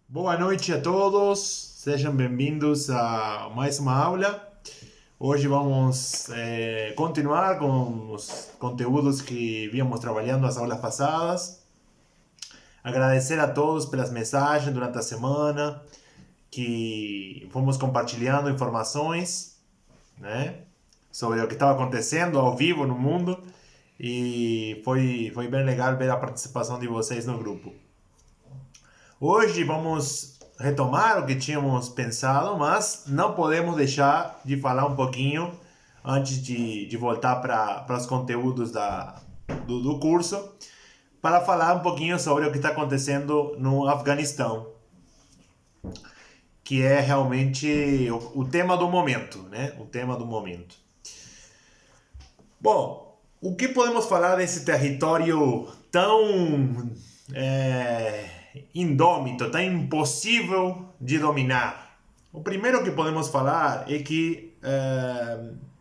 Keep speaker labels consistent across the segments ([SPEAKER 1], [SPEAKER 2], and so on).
[SPEAKER 1] Boa noite a todos, sejam bem-vindos a mais uma aula. Hoje vamos continuar com os conteúdos que víamos trabalhando nas aulas passadas. Agradecer a todos pelas mensagens durante a semana, que fomos compartilhando informações, né, sobre o que estava acontecendo ao vivo no mundo e foi bem legal ver a participação de vocês no grupo. Hoje vamos retomar o que tínhamos pensado, mas não podemos deixar de falar um pouquinho antes de voltar para os conteúdos do curso, para falar um pouquinho sobre o que está acontecendo no Afeganistão, que é realmente o tema do momento, né? O tema do momento. Bom, o que podemos falar desse território tão indômito, tão impossível de dominar? O primeiro que podemos falar é que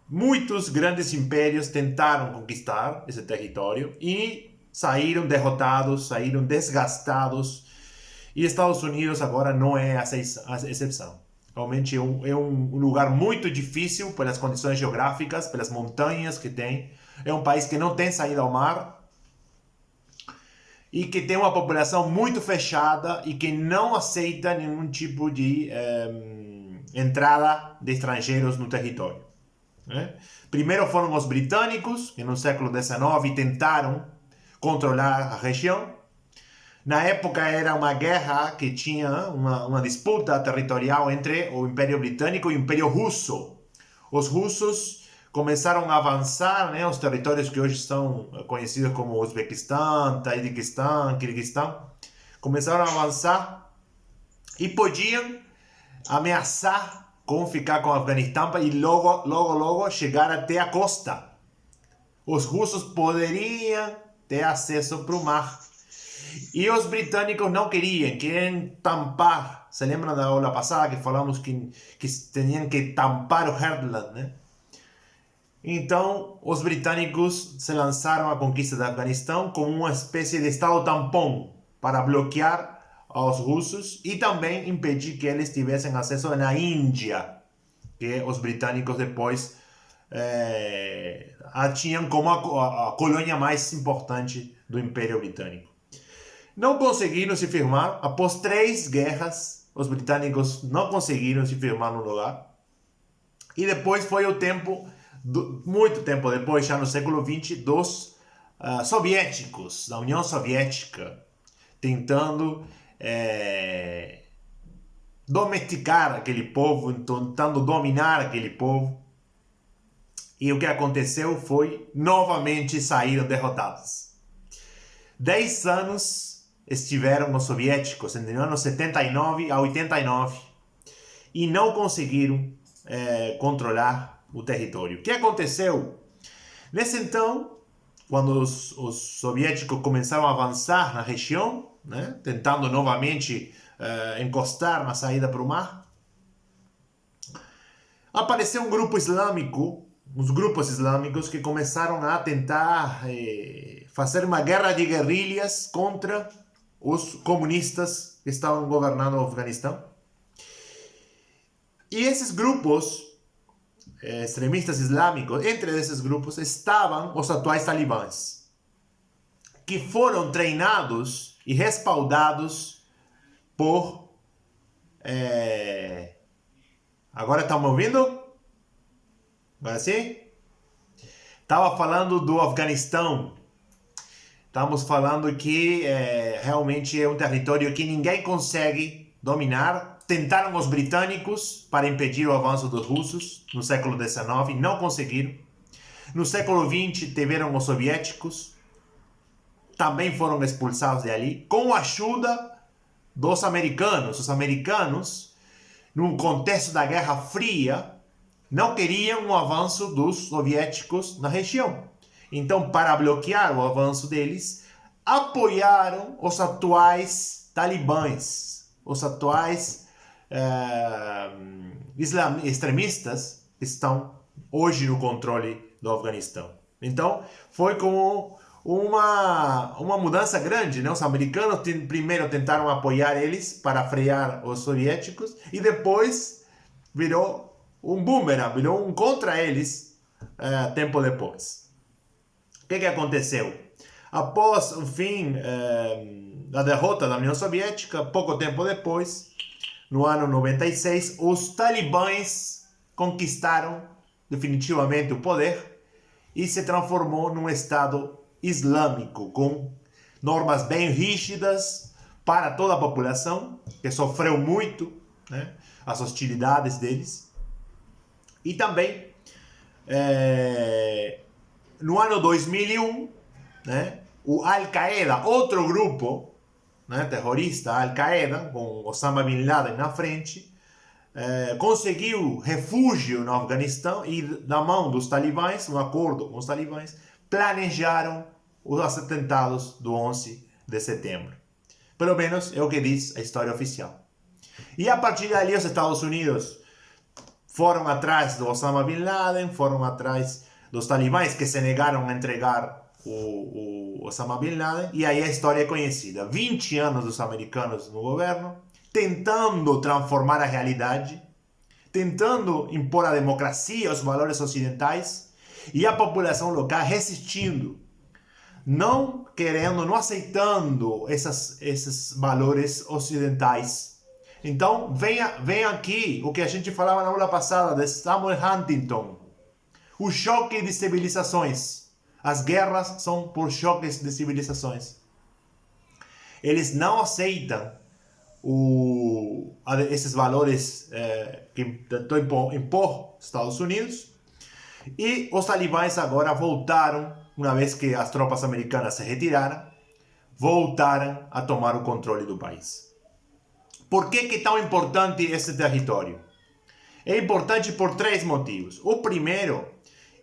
[SPEAKER 1] muitos grandes impérios tentaram conquistar esse território e saíram derrotados, saíram desgastados. E Estados Unidos agora não é a exceção. Realmente é um lugar muito difícil pelas condições geográficas, pelas montanhas que tem. É um país que não tem saída ao mar e que tem uma população muito fechada e que não aceita nenhum tipo de entrada de estrangeiros no território. Né? Primeiro foram os britânicos, que no século XIX tentaram controlar a região. Na época era uma guerra que tinha uma disputa territorial entre o Império Britânico e o Império Russo. Os russos começaram a avançar, né, os territórios que hoje são conhecidos como Uzbequistão, Tajiquistão, Kirguistão, começaram a avançar e podiam ameaçar com ficar com o Afeganistão e logo chegar até a costa. Os russos poderiam ter acesso para o mar. E os britânicos não queriam tampar. Se lembram da aula passada que falamos que tinham que tampar o Heartland, né? Então, os britânicos se lançaram à conquista do Afeganistão como uma espécie de estado tampão para bloquear aos russos e também impedir que eles tivessem acesso na Índia, que os britânicos depois a tinham como a colônia mais importante do Império Britânico. Não conseguiram se firmar. Após 3 guerras, os britânicos não conseguiram se firmar no lugar. E depois foi o tempo, muito tempo depois, já no século XX, dos soviéticos, da União Soviética, tentando domesticar aquele povo, tentando dominar aquele povo. E o que aconteceu foi, novamente, saíram derrotados. 10 anos estiveram os soviéticos, entre anos 79 a 89, e não conseguiram controlar o território. O que aconteceu? Nesse então, quando os soviéticos começaram a avançar na região, né, tentando novamente encostar na saída para o mar, apareceu um grupo islâmico, os grupos islâmicos que começaram a tentar fazer uma guerra de guerrilhas contra os comunistas que estavam governando o Afeganistão. E esses grupos extremistas islâmicos, entre esses grupos estavam os atuais talibãs, que foram treinados e respaldados por... Agora estão me ouvindo? Agora sim? Estava falando do Afeganistão. Estamos falando que realmente é um território que ninguém consegue dominar. Tentaram os britânicos para impedir o avanço dos russos no século XIX, não conseguiram. No século XX tiveram os soviéticos, também foram expulsados de ali, com a ajuda dos americanos. Os americanos, num contexto da Guerra Fria, não queriam o avanço dos soviéticos na região. Então, para bloquear o avanço deles, apoiaram os atuais talibãs, os atuais extremistas que estão hoje no controle do Afeganistão. Então, foi como uma mudança grande, né? Os americanos primeiro tentaram apoiar eles para frear os soviéticos e depois virou um boomerang, virou um contra eles tempo depois. O que aconteceu? Após o fim da derrota da União Soviética, pouco tempo depois, no ano 96, os talibãs conquistaram definitivamente o poder e se transformou num Estado islâmico com normas bem rígidas para toda a população, que sofreu muito, né, as hostilidades deles. E também, no ano 2001, né, o Al-Qaeda, outro grupo, né, terrorista, Al-Qaeda, com Osama Bin Laden na frente, conseguiu refúgio no Afeganistão e, na mão dos talibãs, um acordo com os talibãs, planejaram os atentados do 11 de setembro. Pelo menos é o que diz a história oficial. E a partir dali os Estados Unidos foram atrás do Osama Bin Laden, foram atrás dos talibãs que se negaram a entregar o Osama Bin Laden, e aí a história é conhecida. 20 anos dos americanos no governo, tentando transformar a realidade, tentando impor a democracia, os valores ocidentais, e a população local resistindo, não querendo, não aceitando esses valores ocidentais. Então, vem aqui o que a gente falava na aula passada de Samuel Huntington, o choque de civilizações. As guerras são por choques de civilizações. Eles não aceitam esses valores que tentou impor Estados Unidos. E os talibãs agora voltaram, uma vez que as tropas americanas se retiraram, voltaram a tomar o controle do país. Por que é tão importante esse território? É importante por 3 motivos. O primeiro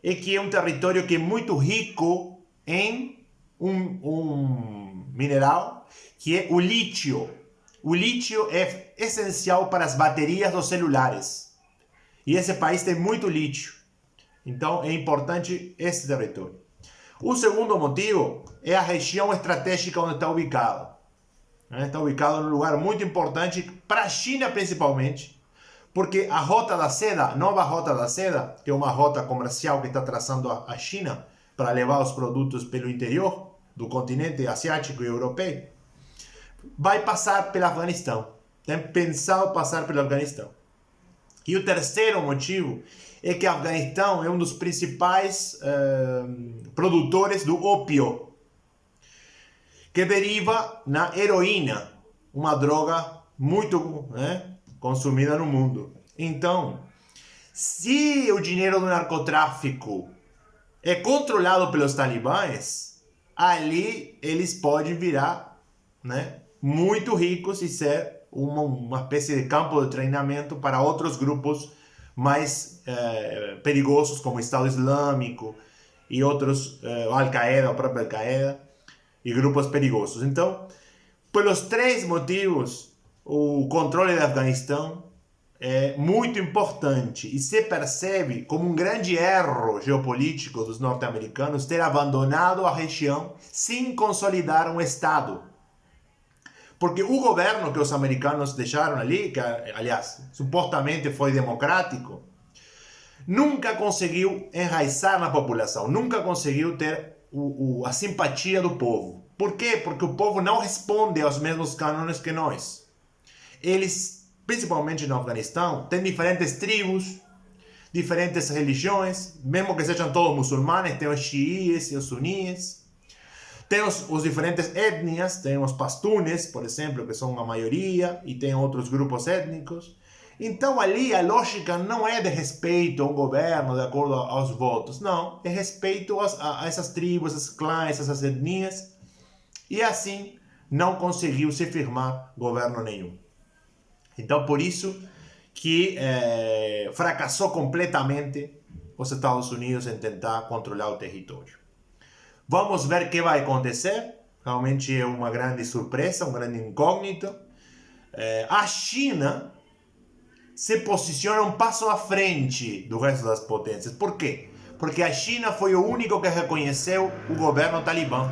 [SPEAKER 1] é que é um território que é muito rico em um mineral que é o lítio. O lítio é essencial para as baterias dos celulares. E esse país tem muito lítio. Então é importante esse território. O segundo motivo é a região estratégica onde está ubicado. Está ubicado num lugar muito importante para a China principalmente, porque a Rota da Seda, a nova Rota da Seda, que é uma rota comercial que está traçando a China para levar os produtos pelo interior do continente asiático e europeu, vai passar pelo Afeganistão. Tem pensado passar pelo Afeganistão. E o terceiro motivo é que o Afeganistão é um dos principais produtores do ópio, que deriva na heroína, uma droga muito consumida no mundo. Então, se o dinheiro do narcotráfico é controlado pelos talibãs, ali eles podem virar muito ricos e ser uma espécie de campo de treinamento para outros grupos mais perigosos, como o Estado Islâmico e outros, Al-Qaeda, o próprio Al-Qaeda, e grupos perigosos. Então, pelos 3 motivos, o controle do Afeganistão é muito importante e se percebe como um grande erro geopolítico dos norte-americanos ter abandonado a região sem consolidar um Estado. Porque o governo que os americanos deixaram ali, que aliás, supostamente foi democrático, nunca conseguiu enraizar na população, nunca conseguiu ter a simpatia do povo. Por quê? Porque o povo não responde aos mesmos cânones que nós. Eles, principalmente no Afeganistão, têm diferentes tribos, diferentes religiões, mesmo que sejam todos muçulmanes, tem os xiíes e os suníes. Tem os diferentes etnias, tem os pastunes, por exemplo, que são a maioria, e tem outros grupos étnicos. Então ali a lógica não é de respeito ao governo, de acordo aos votos, não. É respeito a essas tribos, esses clãs, essas etnias. E assim não conseguiu se firmar governo nenhum. Então por isso que fracassou completamente os Estados Unidos em tentar controlar o território. Vamos ver o que vai acontecer. Realmente é uma grande surpresa, um grande incógnito. A China se posiciona um passo à frente do resto das potências. Por quê? porque a China foi o único que reconheceu o governo talibã.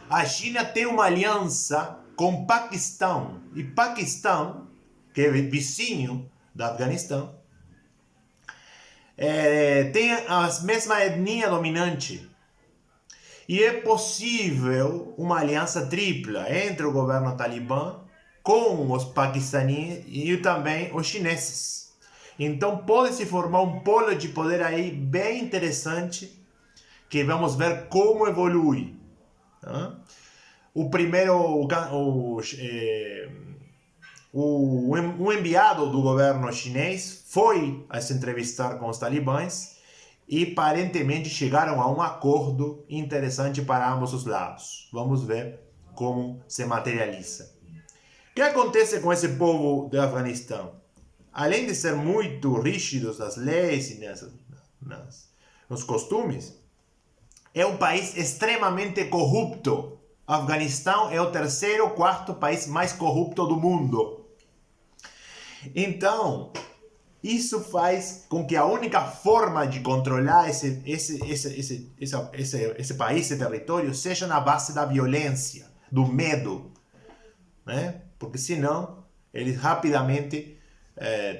[SPEAKER 1] A China tem uma aliança com o Paquistão. E Paquistão, que é vizinho do Afeganistão, tem a mesma etnia dominante. E é possível uma aliança tripla entre o governo talibã com os paquistaníes e também os chineses. Então pode se formar um polo de poder aí bem interessante, que vamos ver como evolui. Tá? O primeiro, um enviado do governo chinês foi a se entrevistar com os talibãs e aparentemente chegaram a um acordo interessante para ambos os lados. Vamos ver como se materializa. O que acontece com esse povo do Afeganistão? Além de ser muito rígidos nas leis e nos costumes, é um país extremamente corrupto. O Afeganistão é o terceiro ou quarto país mais corrupto do mundo. Então, isso faz com que a única forma de controlar esse país, esse território, seja na base da violência, do medo. Né? Porque senão, eles rapidamente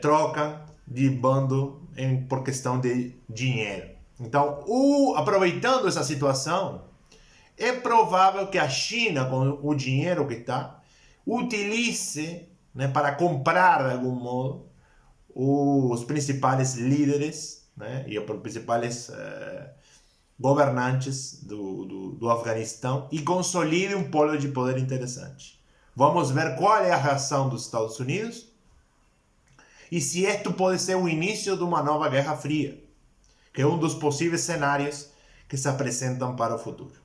[SPEAKER 1] trocam de bando por questão de dinheiro. Então, aproveitando essa situação, é provável que a China, com o dinheiro que está, utilize, né, para comprar de algum modo os principais líderes, né, e os principais governantes do Afeganistão e consolide um polo de poder interessante. Vamos ver qual é a reação dos Estados Unidos e se isto pode ser o início de uma nova Guerra Fria, que é um dos possíveis cenários que se apresentam para o futuro.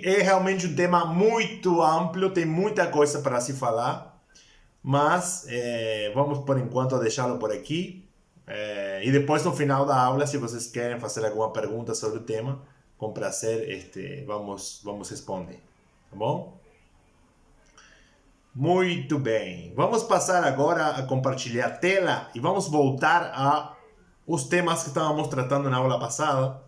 [SPEAKER 1] É realmente um tema muito amplo, tem muita coisa para se falar, mas vamos por enquanto deixá-lo por aqui. E depois no final da aula, se vocês querem fazer alguma pergunta sobre o tema, com prazer vamos responder, tá bom? Muito bem, vamos passar agora a compartilhar a tela e vamos voltar aos temas que estávamos tratando na aula passada,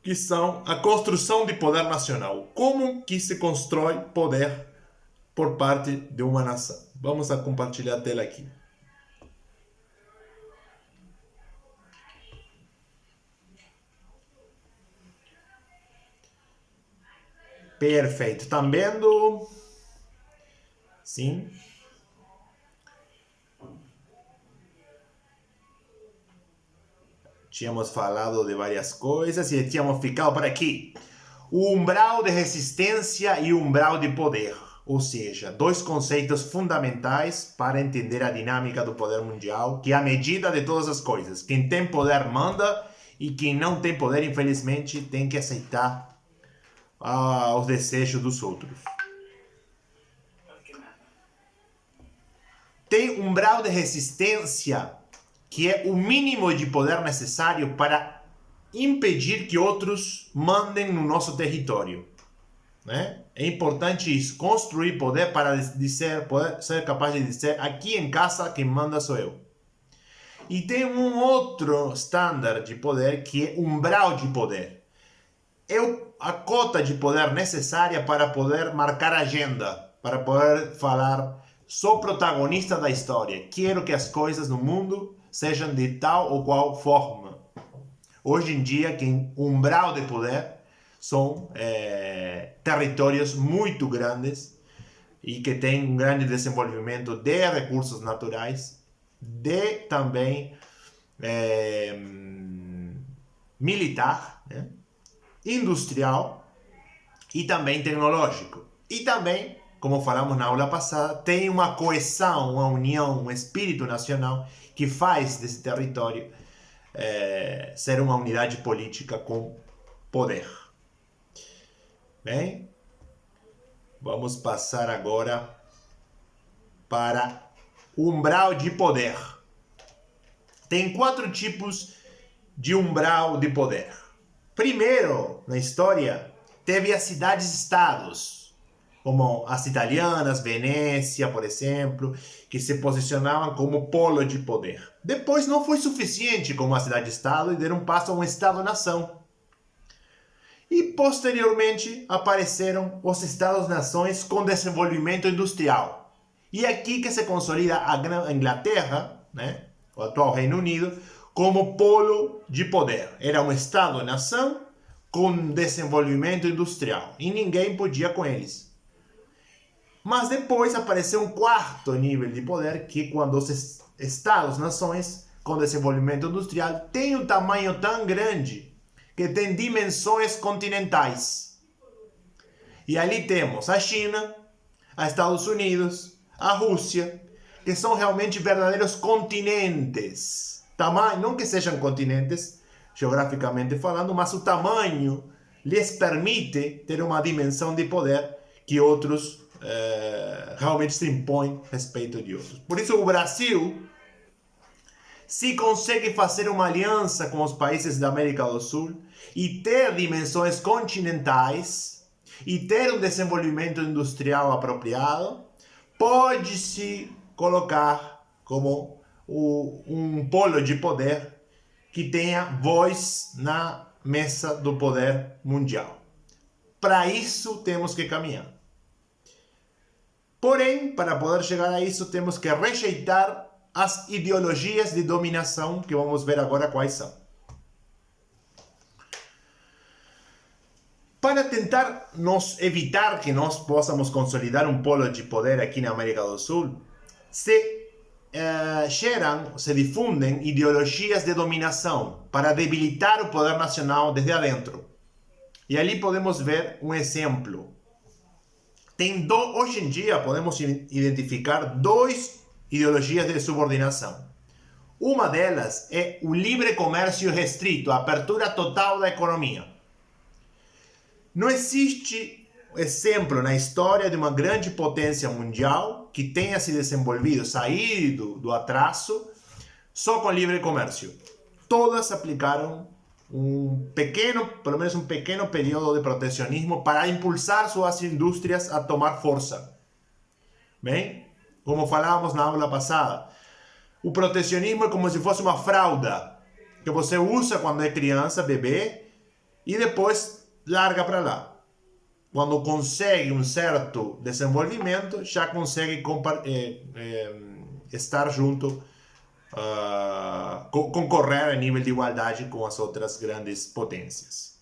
[SPEAKER 1] que são a construção de poder nacional. Como que se constrói poder por parte de uma nação. Vamos a compartilhar a tela aqui. Perfeito. Estão vendo? Sim. Tínhamos falado de várias coisas e tínhamos ficado por aqui. O umbral de resistência e o umbral de poder. Ou seja, dois conceitos fundamentais para entender a dinâmica do poder mundial, que é a medida de todas as coisas. Quem tem poder manda e quem não tem poder, infelizmente, tem que aceitar os desejos dos outros. Tem um umbral de resistência, que é o mínimo de poder necessário para impedir que outros mandem no nosso território. Né? É importante isso, construir poder para poder ser capaz de dizer: aqui em casa quem manda sou eu. E tem um outro estándar de poder, que é umbral de poder. É a cota de poder necessária para poder marcar agenda, para poder falar: sou protagonista da história, quero que as coisas no mundo sejam de tal ou qual forma. Hoje em dia, quem umbral de poder são territórios muito grandes e que têm um grande desenvolvimento de recursos naturais, de também militar, né? Industrial e também tecnológico. E também, como falamos na aula passada, tem uma coesão, uma união, um espírito nacional que faz desse território ser uma unidade política com poder. Bem, vamos passar agora para o umbral de poder. Tem 4 tipos de umbral de poder. Primeiro, na história, teve as cidades-estados. como as italianas, Venécia, por exemplo, que se posicionavam como polo de poder. Depois não foi suficiente como a cidade-estado e deram passo a um Estado-nação. E posteriormente apareceram os Estados-nações com desenvolvimento industrial. E aqui que se consolida a Inglaterra, né, o atual Reino Unido, como polo de poder. Era um Estado-nação com desenvolvimento industrial. E ninguém podia com eles. Mas depois apareceu um quarto nível de poder, que quando os Estados-nações com desenvolvimento industrial têm um tamanho tão grande que tem dimensões continentais. E ali temos a China, os Estados Unidos, a Rússia, que são realmente verdadeiros continentes. Tamanho, não que sejam continentes, geograficamente falando, mas o tamanho lhes permite ter uma dimensão de poder que outros realmente se impõem a respeito de outros. Por isso o Brasil, se consegue fazer uma aliança com os países da América do Sul e ter dimensões continentais e ter um desenvolvimento industrial apropriado, pode se colocar como um polo de poder que tenha voz na mesa do poder mundial. Para isso temos que caminhar. Porém, para poder chegar a isso, temos que rejeitar as ideologias de dominação, que vamos ver agora quais são. Para tentar evitar que nós possamos consolidar um polo de poder aqui na América do Sul, se difundem ideologias de dominação para debilitar o poder nacional desde adentro. E ali podemos ver um exemplo. Hoje em dia podemos identificar duas ideologias de subordinação. Uma delas é o livre comércio restrito, a abertura total da economia. Não existe exemplo na história de uma grande potência mundial que tenha se desenvolvido, saído do atraso, só com livre comércio. Todas aplicaram pelo menos um pequeno período de protecionismo para impulsar suas indústrias a tomar força. Bem, como falávamos na aula passada, o protecionismo é como se fosse uma fralda que você usa quando é criança, bebê, e depois larga para lá. Quando consegue um certo desenvolvimento, já consegue estar junto, concorrer a nível de igualdade com as outras grandes potências.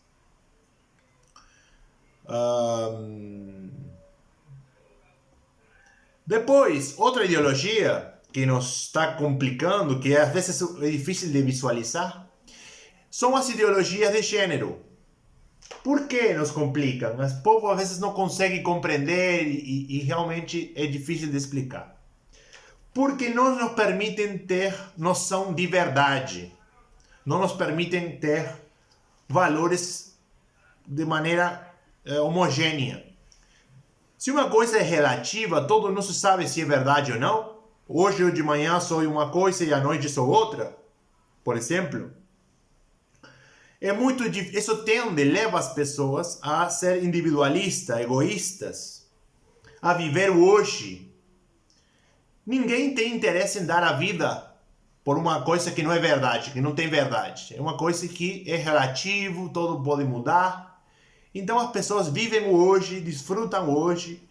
[SPEAKER 1] Depois, outra ideologia que nos está complicando, que às vezes é difícil de visualizar, são as ideologias de gênero. Por que nos complicam? O povo às vezes não consegue compreender e realmente é difícil de explicar. Porque não nos permitem ter noção de verdade. Não nos permitem ter valores de maneira homogênea. Se uma coisa é relativa, todo mundo sabe se é verdade ou não. Hoje eu de manhã sou uma coisa e à noite sou outra, por exemplo. É muito difícil. Isso leva as pessoas a ser individualistas, egoístas, a viver o hoje. Ninguém tem interesse em dar a vida por uma coisa que não é verdade, que não tem verdade. É uma coisa que é relativo, todo pode mudar. Então as pessoas vivem o hoje, desfrutam o hoje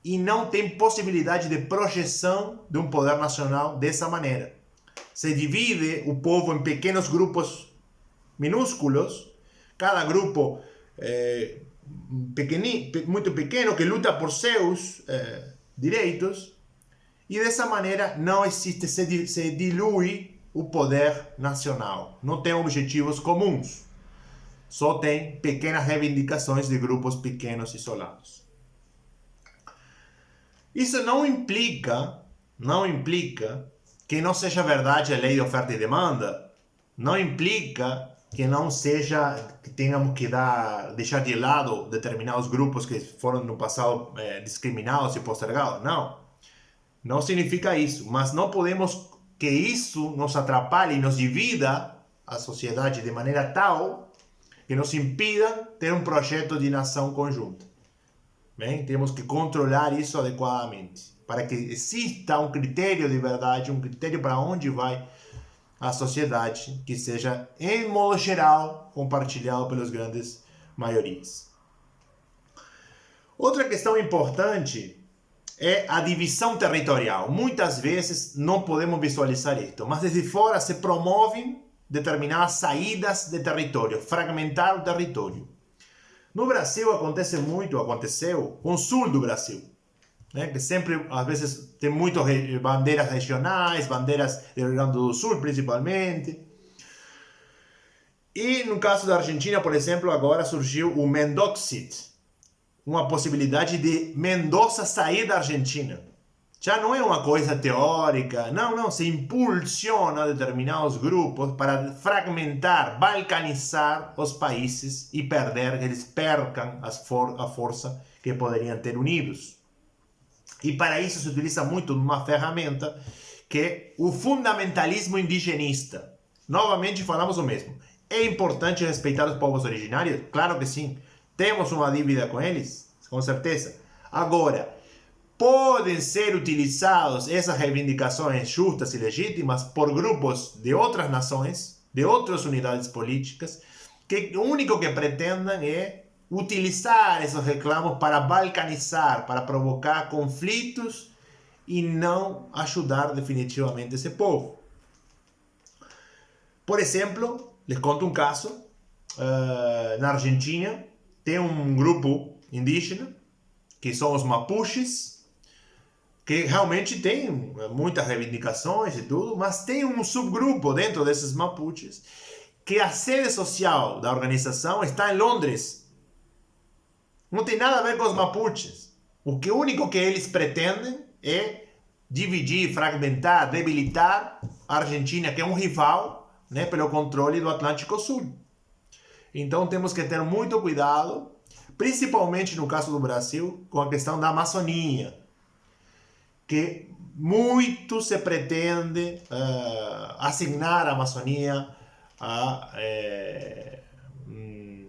[SPEAKER 1] e não tem possibilidade de projeção de um poder nacional dessa maneira. Se divide o povo em pequenos grupos minúsculos, cada grupo muito pequeno que luta por seus direitos, e dessa maneira não existe, se dilui o poder nacional. Não tem objetivos comuns. Só tem pequenas reivindicações de grupos pequenos isolados. Isso não implica que não seja verdade a lei de oferta e demanda. Não implica que tenhamos que deixar de lado determinados grupos que foram no passado discriminados e postergados. Não significa isso, mas não podemos que isso nos atrapalhe e nos divida a sociedade de maneira tal que nos impida ter um projeto de nação conjunta. Bem, temos que controlar isso adequadamente, para que exista um critério de verdade, um critério para onde vai a sociedade, que seja, em modo geral, compartilhado pelas grandes maiorias. Outra questão importante é a divisão territorial. Muitas vezes não podemos visualizar isto, mas desde fora se promovem determinadas saídas de território, fragmentar o território. No Brasil aconteceu com o sul do Brasil, né? Que sempre, às vezes, tem muitas bandeiras regionais, bandeiras do Rio Grande do Sul, principalmente. E no caso da Argentina, por exemplo, agora surgiu o Mendoxit, uma possibilidade de Mendoza sair da Argentina. Já não é uma coisa teórica, não, se impulsiona determinados grupos para fragmentar, balcanizar os países e que eles percam a força que poderiam ter unidos. E para isso se utiliza muito uma ferramenta que é o fundamentalismo indigenista. Novamente falamos o mesmo. É importante respeitar os povos originários? Claro que sim. Temos uma dívida com eles? Com certeza. Agora, podem ser utilizadas essas reivindicações justas e legítimas por grupos de outras nações, de outras unidades políticas, que o único que pretendem é utilizar esses reclamos para balcanizar, para provocar conflitos e não ajudar definitivamente esse povo. Por exemplo, les conto um caso. Na Argentina tem um grupo indígena, que são os mapuches, que realmente tem muitas reivindicações e tudo, mas tem um subgrupo dentro desses mapuches que a sede social da organização está em Londres. Não tem nada a ver com os mapuches. O único que eles pretendem é dividir, fragmentar, debilitar a Argentina, que é um rival, né, pelo controle do Atlântico Sul. Então temos que ter muito cuidado, principalmente no caso do Brasil, com a questão da Amazônia, que muito se pretende assignar a Amazônia a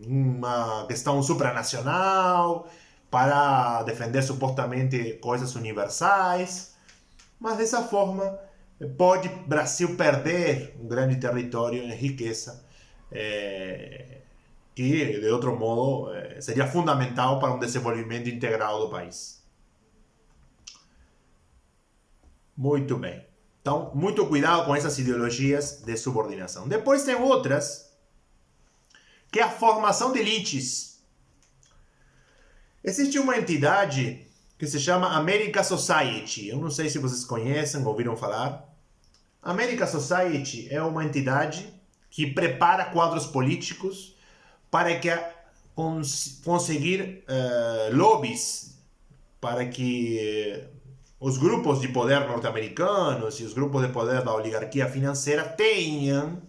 [SPEAKER 1] uma questão supranacional para defender supostamente coisas universais, mas dessa forma pode o Brasil perder um grande território em riqueza, que de outro modo seria fundamental para um desenvolvimento integral do país. Muito bem. Então, muito cuidado com essas ideologias de subordinação. Depois tem outras, que é a formação de elites. Existe uma entidade que se chama America Society. Eu não sei se vocês conhecem, ouviram falar. America Society é uma entidade que prepara quadros políticos para que conseguir lobbies para que os grupos de poder norte-americanos e os grupos de poder da oligarquia financeira tenham,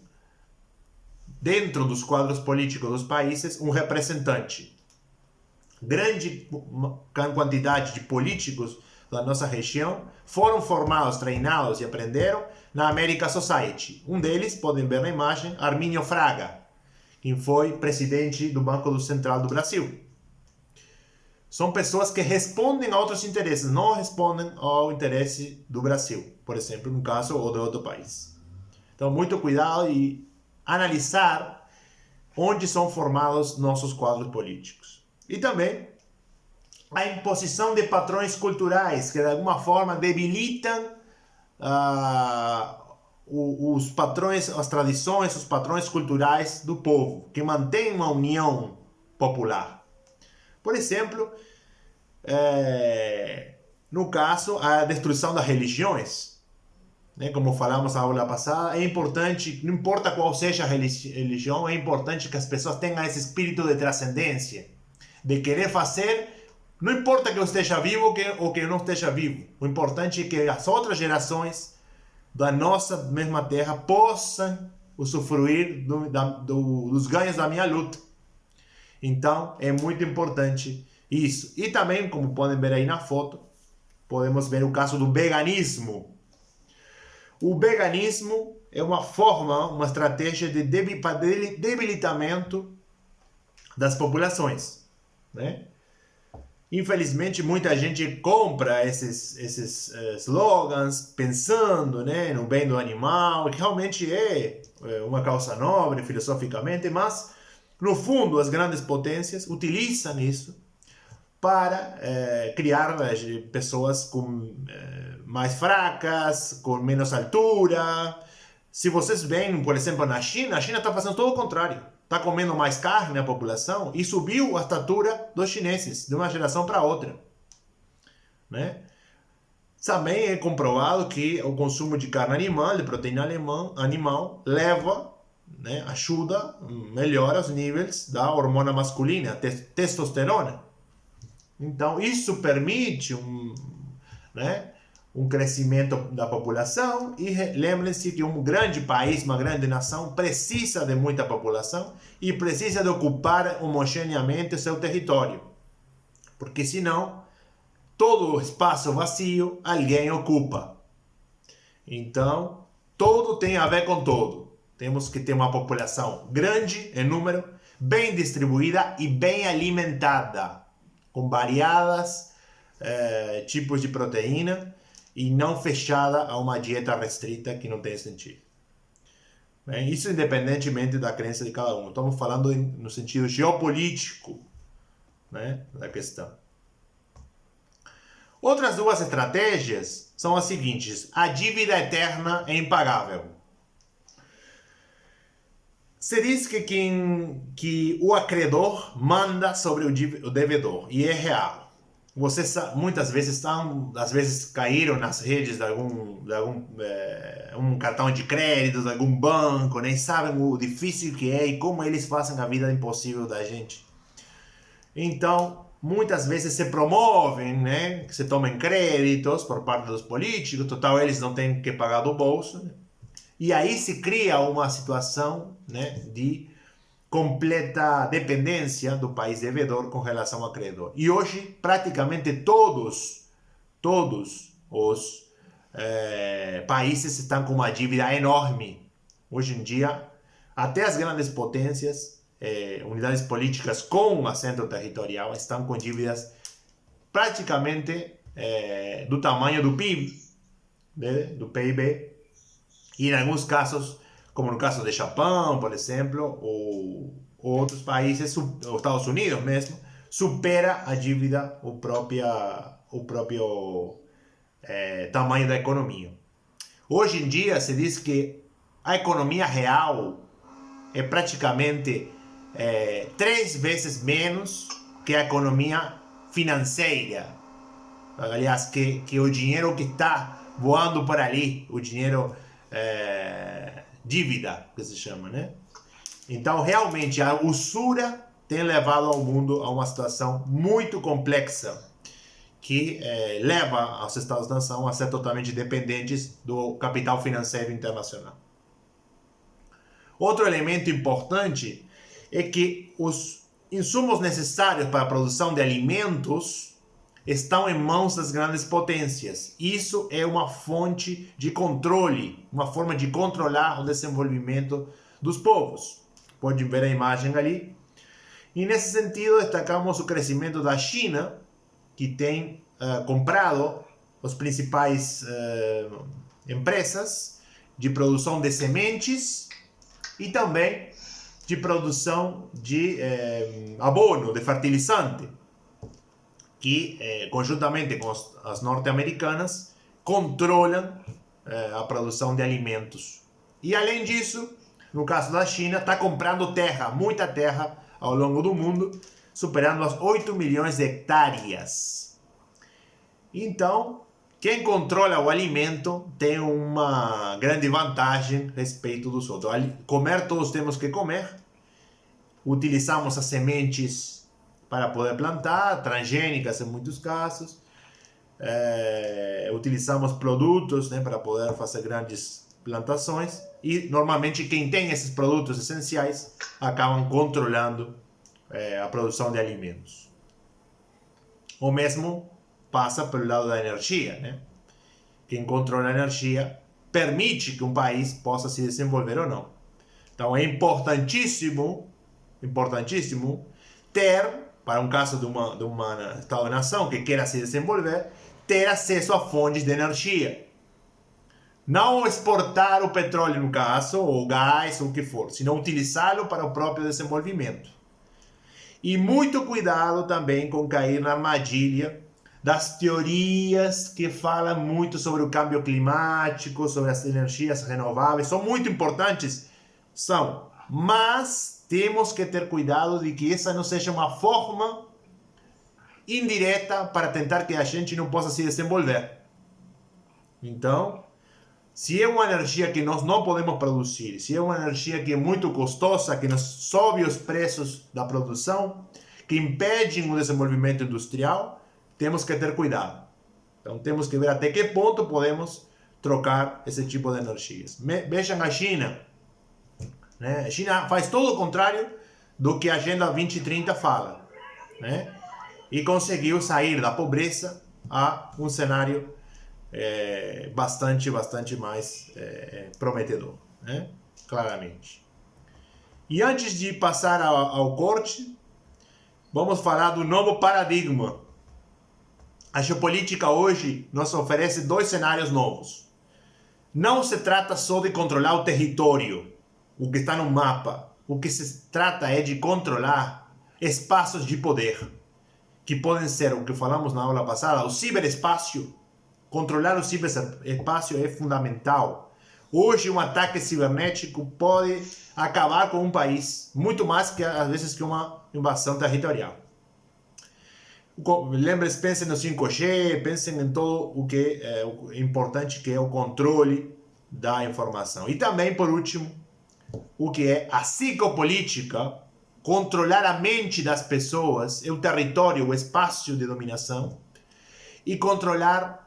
[SPEAKER 1] dentro dos quadros políticos dos países, um representante. Grande quantidade de políticos da nossa região foram formados, treinados e aprenderam na America Society. Um deles, podem ver na imagem, Arminio Fraga, quem foi presidente do Banco Central do Brasil. São pessoas que respondem a outros interesses, não respondem ao interesse do Brasil, por exemplo, no caso, ou de outro país. Então, muito cuidado e analisar onde são formados nossos quadros políticos. E também a imposição de padrões culturais que, de alguma forma, debilitam os padrões, as tradições, os padrões culturais do povo, que mantêm uma união popular. Por exemplo, no caso, a destruição das religiões. Como falamos na aula passada, é importante, não importa qual seja a religião, é importante que as pessoas tenham esse espírito de transcendência, de querer fazer, não importa que eu esteja vivo ou que eu não esteja vivo. O importante é que as outras gerações da nossa mesma terra possam usufruir dos ganhos da minha luta. Então, é muito importante isso. E também, como podem ver aí na foto, podemos ver o caso do veganismo. O veganismo é uma forma, uma estratégia de debilitamento das populações, né? Infelizmente, muita gente compra esses slogans pensando, né, no bem do animal, que realmente é uma causa nobre filosoficamente, mas, no fundo, as grandes potências utilizam isso para criar pessoas mais fracas, com menos altura. Se vocês veem, por exemplo, na China, a China está fazendo todo o contrário. Está comendo mais carne a população e subiu a estatura dos chineses de uma geração para outra, né? Também é comprovado que o consumo de carne animal, de proteína animal, leva, né, ajuda, melhora os níveis da hormona masculina, a testosterona. Então, isso permite né, um crescimento da população e lembrem-se que um grande país, uma grande nação, precisa de muita população e precisa de ocupar homogeneamente o seu território. Porque senão, todo o espaço vazio alguém ocupa. Então, tudo tem a ver com tudo. Temos que ter uma população grande em número, bem distribuída e bem alimentada, com variadas tipos de proteína e não fechada a uma dieta restrita que não tem sentido. Bem, isso independentemente da crença de cada um. Estamos falando no sentido geopolítico, né, da questão. Outras duas estratégias são as seguintes. A dívida eterna é impagável. Se diz que o acreedor manda sobre o devedor, e é real. Vocês muitas vezes às vezes caíram nas redes de um cartão de crédito, de algum banco, nem sabem o difícil que é e como eles fazem a vida impossível da gente. Então, muitas vezes se promovem, né, que se tomem créditos por parte dos políticos, total eles não têm que pagar do bolso, né? E aí se cria uma situação, né, de completa dependência do país devedor com relação ao credor. E hoje, praticamente todos os países estão com uma dívida enorme. Hoje em dia, até as grandes potências, unidades políticas com assento territorial, estão com dívidas praticamente do tamanho do PIB, né, do PIB. E em alguns casos, como no caso de Japão, por exemplo, ou outros países, os Estados Unidos mesmo, supera a dívida o próprio tamanho da economia. Hoje em dia se diz que a economia real é praticamente 3 vezes menos que a economia financeira. Aliás, que o dinheiro que está voando por ali, o dinheiro dívida, que se chama, né? Então, realmente, a usura tem levado ao mundo a uma situação muito complexa que leva os Estados-nação a ser totalmente dependentes do capital financeiro internacional. Outro elemento importante é que os insumos necessários para a produção de alimentos estão em mãos das grandes potências. Isso é uma fonte de controle, uma forma de controlar o desenvolvimento dos povos. Pode ver a imagem ali. E nesse sentido, destacamos o crescimento da China, que tem comprado as principais empresas de produção de sementes e também de produção de abono, de fertilizante, que conjuntamente com as norte-americanas controlam a produção de alimentos. E além disso, no caso da China, está comprando terra, muita terra ao longo do mundo, superando as 8 milhões de hectares. Então, quem controla o alimento tem uma grande vantagem a respeito dos outros. Comer, todos temos que comer. Utilizamos as sementes para poder plantar, transgênicas em muitos casos. Utilizamos produtos, né, para poder fazer grandes plantações. E normalmente quem tem esses produtos essenciais acabam controlando a produção de alimentos. O mesmo passa pelo lado da energia, né? Quem controla a energia permite que um país possa se desenvolver ou não. Então é importantíssimo ter para um caso de uma Estado-nação que queira se desenvolver, ter acesso a fontes de energia. Não exportar o petróleo, no caso, ou gás, ou o que for, senão utilizá-lo para o próprio desenvolvimento. E muito cuidado também com cair na armadilha das teorias que falam muito sobre o câmbio climático, sobre as energias renováveis. São muito importantes, são, mas temos que ter cuidado de que essa não seja uma forma indireta para tentar que a gente não possa se desenvolver. Então, se é uma energia que nós não podemos produzir, se é uma energia que é muito custosa, que nos sobe os preços da produção, que impede o desenvolvimento industrial, temos que ter cuidado. Então temos que ver até que ponto podemos trocar esse tipo de energias. Vejam a China. Né? A China faz todo o contrário do que a Agenda 2030 fala. Né? E conseguiu sair da pobreza a um cenário bastante mais prometedor, né? Claramente. E antes de passar ao corte, vamos falar do novo paradigma. A geopolítica hoje nos oferece dois cenários novos. Não se trata só de controlar o território, o que está no mapa. O que se trata é de controlar espaços de poder, que podem ser, o que falamos na aula passada, o ciberespaço. Controlar o ciberespaço é fundamental. Hoje, um ataque cibernético pode acabar com um país, muito mais que, às vezes, que uma invasão territorial. Lembre-se, pensem no 5G, pensem em todo o que é importante, que é o controle da informação. E também, por último, o que é a psicopolítica, controlar a mente das pessoas, o território, o espaço de dominação, e controlar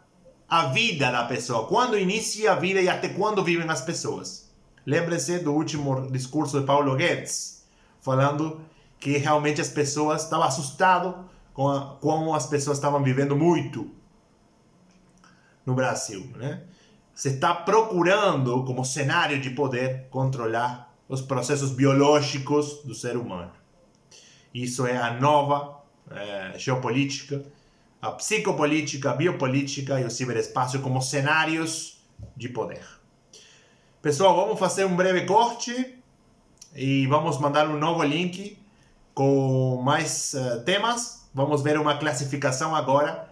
[SPEAKER 1] a vida da pessoa, quando inicia a vida e até quando vivem as pessoas. Lembre-se do último discurso de Paulo Guedes, falando que realmente as pessoas estavam assustadas com como as pessoas estavam vivendo muito no Brasil. Né? Se está procurando, como cenário de poder, controlar os processos biológicos do ser humano. Isso é a nova geopolítica, a psicopolítica, a biopolítica e o ciberespaço como cenários de poder. Pessoal, vamos fazer um breve corte e vamos mandar um novo link com mais temas. Vamos ver uma classificação agora